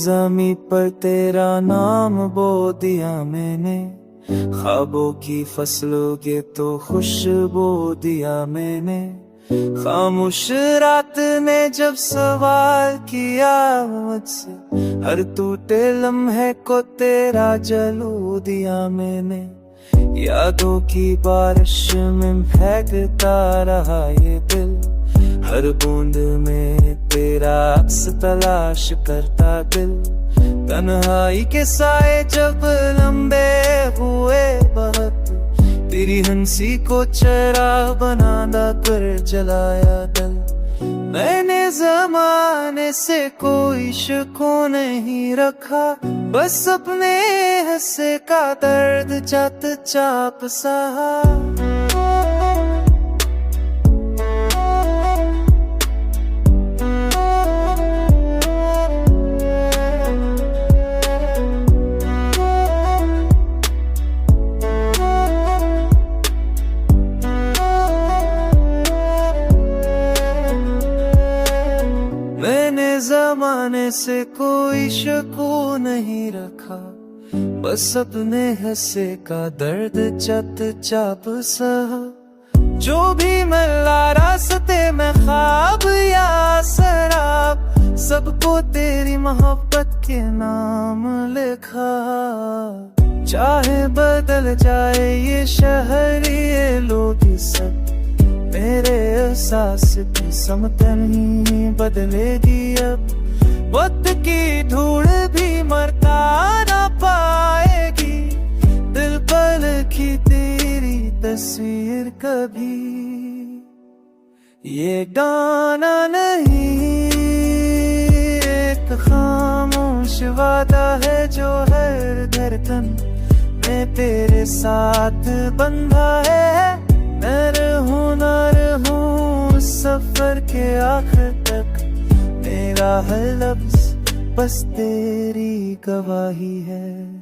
ज़मीं पर तेरा नाम बो दिया मैंने, ख्वाबों की फसलों के तो खुशबू दिया मैंने। खामोश रात ने जब सवाल किया मुझसे, हर टूटे लम्हे को तेरा जलू दिया मैंने। यादों की बारिश में फेंकता रहा ये दिल, हर बूंद में तेरा अक्स तलाश करता दिल। तन्हाई के साए जब लंबे हुए बहुत, तेरी हंसी को चराग बनाना कर जलाया दिल। मैंने ज़माने से कोई शको नहीं रखा, बस अपने हिस्से का दर्द चत चाप सहा। मैंने ज़माने से कोई शको नहीं रखा, बस अपने हिस्से का दर्द चत चाप सहा। जो भी मिला रास्ते में ख्वाब या शराब, सबको तेरी मोहब्बत के नाम लिखा। चाहे बदल जाए ये शहर ये लोग सब, मेरे एहसास की समत नहीं बदलेगी अब। वक्त की धूल भी मरता ना पाएगी, दिल पर लिखी तेरी तस्वीर कभी। ये गाना नहीं एक खामोश वादा है जो हर धड़कन में तेरे साथ बंधा है। मैं रहूं ना रहूं सफर के आखिर तक, मेरा हर लफ्ज़ बस तेरी गवाही है।